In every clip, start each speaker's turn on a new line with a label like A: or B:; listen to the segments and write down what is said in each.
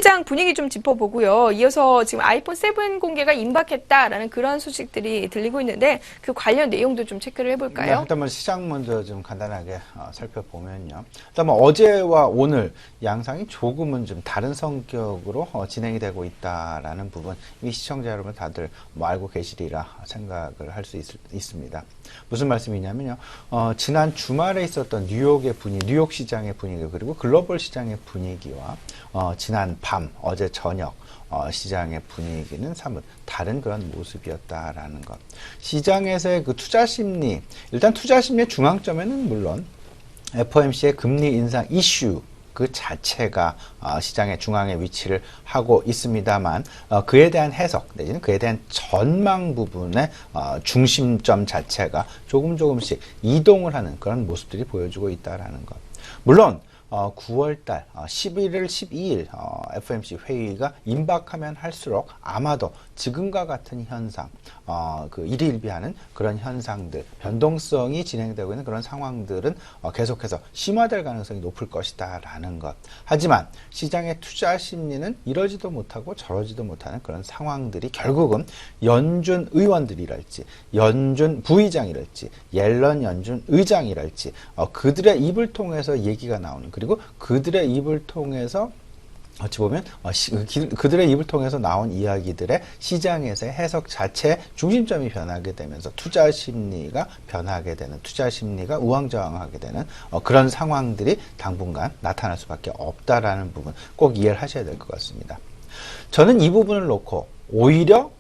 A: 시장 분위기 좀 짚어보고요. 이어서 지금 아이폰 7 공개가 임박했다라는 그런 소식들이 들리고 있는데 그 관련 내용도 좀 체크를 해볼까요?
B: 네, 일단 뭐 시장 먼저 좀 간단하게 살펴보면요. 일단 뭐 어제와 오늘 양상이 조금은 좀 다른 성격으로 진행이 되고 있다라는 부분, 이 시청자 여러분 다들 뭐 알고 계시리라 생각을 할 수 있습니다. 무슨 말씀이냐면요. 지난 주말에 있었던 뉴욕의 분위기, 뉴욕 시장의 분위기, 그리고 글로벌 시장의 분위기와 지난 밤, 어제 저녁 시장의 분위기는 사뭇 다른 그런 모습이었다라는 것. 시장에서의 그 투자 심리, 일단 투자 심리의 중앙점에는 물론 FOMC의 금리 인상 이슈 그 자체가 시장의 중앙에 위치를 하고 있습니다만, 그에 대한 해석 내지는 그에 대한 전망 부분의 중심점 자체가 조금씩 이동을 하는 그런 모습들이 보여주고 있다라는 것. 물론 9월달 11일, 12일 FOMC 회의가 임박하면 할수록 아마도 지금과 같은 현상, 그 일희일비하는 그런 현상들, 변동성이 진행되고 있는 그런 상황들은 계속해서 심화될 가능성이 높을 것이다라는 것. 하지만 시장의 투자 심리는 이러지도 못하고 저러지도 못하는 그런 상황들이 결국은 연준 의원들이랄지, 연준 부의장이랄지, 옐런 연준 의장이랄지 그들의 입을 통해서 얘기가 나오는, 그리고 그들의 입을 통해서 어찌 보면 그들의 입을 통해서 나온 이야기들의 시장에서의 해석 자체의 중심점이 변하게 되면서 투자 심리가 변하게 되는, 투자 심리가 우왕좌왕하게 되는 그런 상황들이 당분간 나타날 수밖에 없다라는 부분 꼭 이해를 하셔야 될 것 같습니다. 저는 이 부분을 놓고 오히려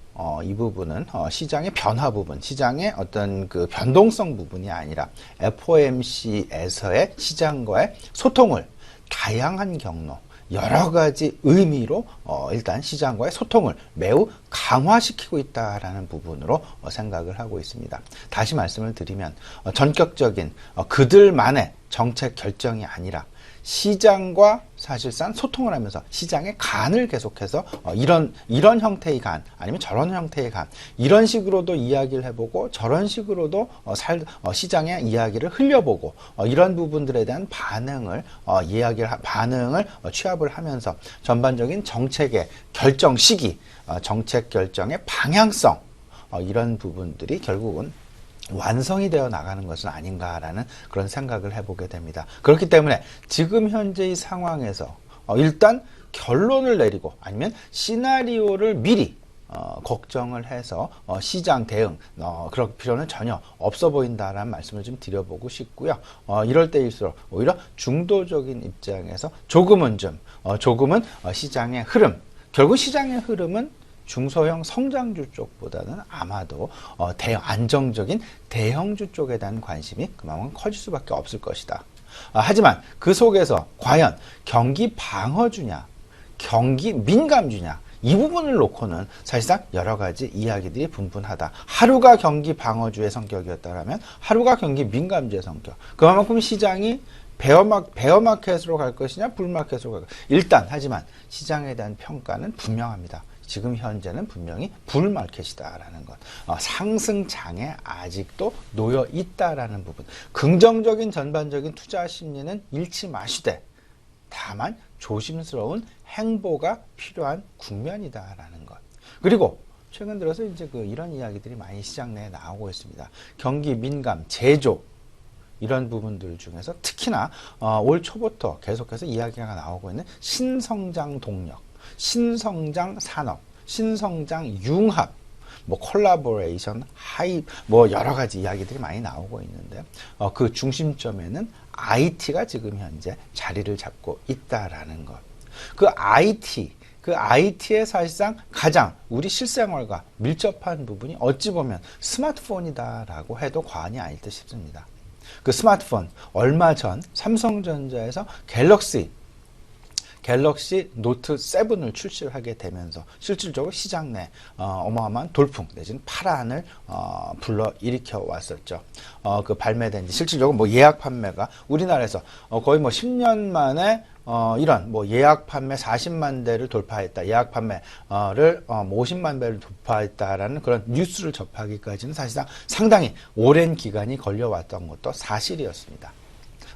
B: 이 부분은 시장의 변화 부분, 시장의 어떤 그 변동성 부분이 아니라 FOMC에서의 시장과의 소통을 다양한 경로, 여러 가지 의미로 일단 시장과의 소통을 매우 강화시키고 있다라는 부분으로 생각을 하고 있습니다. 다시 말씀을 드리면 전격적인 그들만의 정책 결정이 아니라 시장과 사실상 소통을 하면서 시장의 간을 계속해서 이런 형태의 간, 아니면 저런 형태의 간, 이런 식으로도 이야기를 해보고 저런 식으로도 시장의 이야기를 흘려보고 이런 부분들에 대한 반응을 취합을 하면서 전반적인 정책의 결정 시기, 정책 결정의 방향성, 이런 부분들이 결국은 완성이 되어 나가는 것은 아닌가라는 그런 생각을 해보게 됩니다. 그렇기 때문에 지금 현재의 상황에서 일단 결론을 내리고 아니면 시나리오를 미리 걱정을 해서 시장 대응 그럴 필요는 전혀 없어 보인다라는 말씀을 좀 드려보고 싶고요. 이럴 때일수록 오히려 중도적인 입장에서 조금은 시장의 흐름, 결국 시장의 흐름은 중소형 성장주 쪽보다는 아마도 안정적인 대형주 쪽에 대한 관심이 그만큼 커질 수밖에 없을 것이다. 하지만 그 속에서 과연 경기 방어주냐, 경기 민감주냐, 이 부분을 놓고는 사실상 여러 가지 이야기들이 분분하다. 하루가 경기 방어주의 성격이었다면 하루가 경기 민감주의 성격. 그만큼 시장이 베어마켓으로 갈 것이냐, 불마켓으로 갈 것이냐. 일단 하지만 시장에 대한 평가는 분명합니다. 지금 현재는 분명히 불마켓이다라는 것, 상승장에 아직도 놓여 있다라는 부분, 긍정적인 전반적인 투자 심리는 잃지 마시되 다만 조심스러운 행보가 필요한 국면이다라는 것. 그리고 최근 들어서 이제 이런 이야기들이 많이 시장 내에 나오고 있습니다. 경기 민감, 제조, 이런 부분들 중에서 특히나 올 초부터 계속해서 이야기가 나오고 있는 신성장 동력, 신성장 산업, 신성장 융합, 콜라보레이션, 여러 가지 이야기들이 많이 나오고 있는데, 그 중심점에는 IT가 지금 현재 자리를 잡고 있다라는 것. 그 IT의 사실상 가장 우리 실생활과 밀접한 부분이 어찌 보면 스마트폰이다라고 해도 과언이 아닐 듯 싶습니다. 그 스마트폰, 얼마 전 삼성전자에서 갤럭시 노트 7을 출시를 하게 되면서 실질적으로 시장 내 어마어마한 돌풍 내지는 파란을 불러일으켜 왔었죠. 그 발매된 지 실질적으로 예약 판매가 우리나라에서 거의 10년 만에 이런 예약 판매 40만 대를 돌파했다, 예약 판매를 50만 배를 돌파했다라는 그런 뉴스를 접하기까지는 사실상 상당히 오랜 기간이 걸려왔던 것도 사실이었습니다.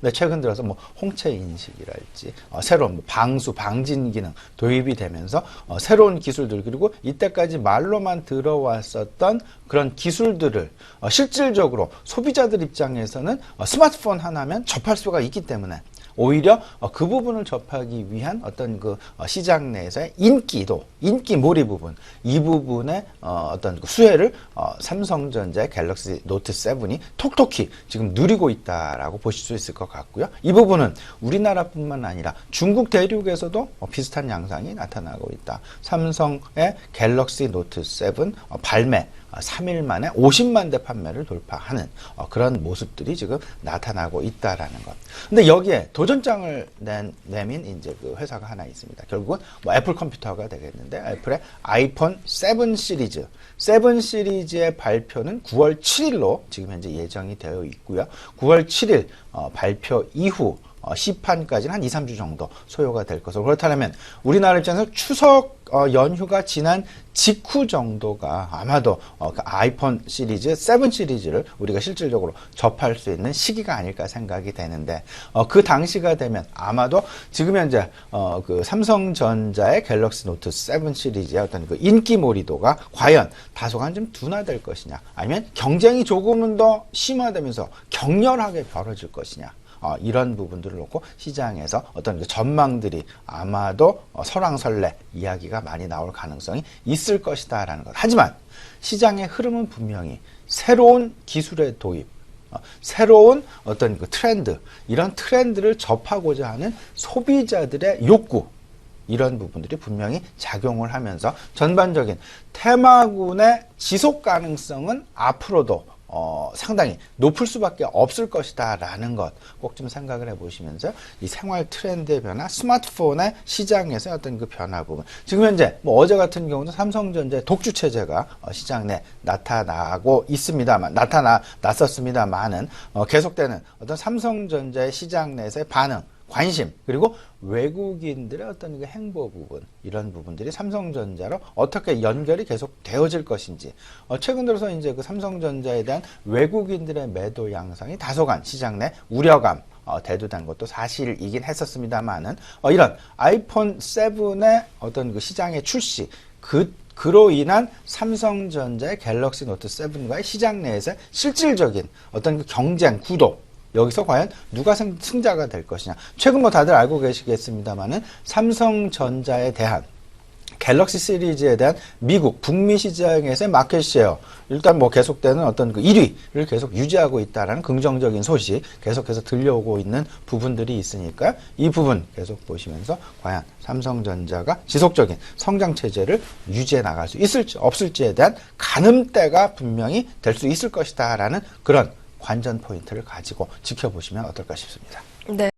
B: 근데 최근 들어서 뭐 홍채 인식이랄지 새로운 뭐 방수, 방진 기능 도입이 되면서 새로운 기술들 그리고 이때까지 말로만 들어왔었던 그런 기술들을 실질적으로 소비자들 입장에서는 스마트폰 하나면 접할 수가 있기 때문에 오히려 그 부분을 접하기 위한 어떤 그 시장 내에서의 인기몰이 부분, 이 부분의 어떤 그 수혜를 삼성전자의 갤럭시 노트 7이 톡톡히 지금 누리고 있다라고 보실 수 있을 것 같고요. 이 부분은 우리나라뿐만 아니라 중국 대륙에서도 비슷한 양상이 나타나고 있다. 삼성의 갤럭시 노트 7 발매 3일 만에 50만 대 판매를 돌파하는 그런 모습들이 지금 나타나고 있다라는 것. 근데 여기에 도전장을 내민 이제 그 회사가 하나 있습니다. 결국은 뭐 애플 컴퓨터가 되겠는데 애플의 아이폰 7 시리즈. 7 시리즈의 발표는 9월 7일로 지금 현재 예정이 되어 있고요. 9월 7일 발표 이후 시판까지는 한 2, 3주 정도 소요가 될 것으로 그렇다면 우리나라 입장에서 추석 연휴가 지난 직후 정도가 아마도 그 아이폰 시리즈 7 시리즈를 우리가 실질적으로 접할 수 있는 시기가 아닐까 생각이 되는데 그 당시가 되면 아마도 지금 현재 그 삼성전자의 갤럭시 노트 7 시리즈의 어떤 그 인기몰이도가 과연 다소간 좀 둔화될 것이냐 아니면 경쟁이 조금은 더 심화되면서 격렬하게 벌어질 것이냐 이런 부분들을 놓고 시장에서 어떤 그 전망들이 아마도 설왕설래 이야기가 많이 나올 가능성이 있을 것이다라는 것. 하지만 시장의 흐름은 분명히 새로운 기술의 도입, 새로운 어떤 그 트렌드, 이런 트렌드를 접하고자 하는 소비자들의 욕구, 이런 부분들이 분명히 작용을 하면서 전반적인 테마군의 지속 가능성은 앞으로도 상당히 높을 수밖에 없을 것이다라는 것 꼭 좀 생각을 해보시면서 이 생활 트렌드의 변화, 스마트폰의 시장에서 어떤 그 변화 부분. 지금 현재 뭐 어제 같은 경우는 삼성전자의 독주 체제가 시장 내 나타났었습니다만은 계속되는 어떤 삼성전자의 시장 내에서의 반응, 관심 그리고 외국인들의 어떤 그 행보 부분 이런 부분들이 삼성전자로 어떻게 연결이 계속 되어질 것인지 최근 들어서 이제 그 삼성전자에 대한 외국인들의 매도 양상이 다소간 시장 내 우려감 대두된 것도 사실이긴 했었습니다만은 이런 아이폰 7의 어떤 그 시장의 출시 그로 인한 삼성전자의 갤럭시 노트 7과의 시장 내에서 실질적인 어떤 그 경쟁 구도 여기서 과연 누가 승자가 될 것이냐. 최근 뭐 다들 알고 계시겠습니다만은 삼성전자에 대한 갤럭시 시리즈에 대한 미국, 북미 시장에서의 마켓 셰어 일단 뭐 계속되는 어떤 그 1위를 계속 유지하고 있다라는 긍정적인 소식 계속해서 들려오고 있는 부분들이 있으니까 이 부분 계속 보시면서 과연 삼성전자가 지속적인 성장 체제를 유지해 나갈 수 있을지 없을지에 대한 가늠대가 분명히 될 수 있을 것이다라는 그런 관전 포인트를 가지고 지켜보시면 어떨까 싶습니다.
A: 네.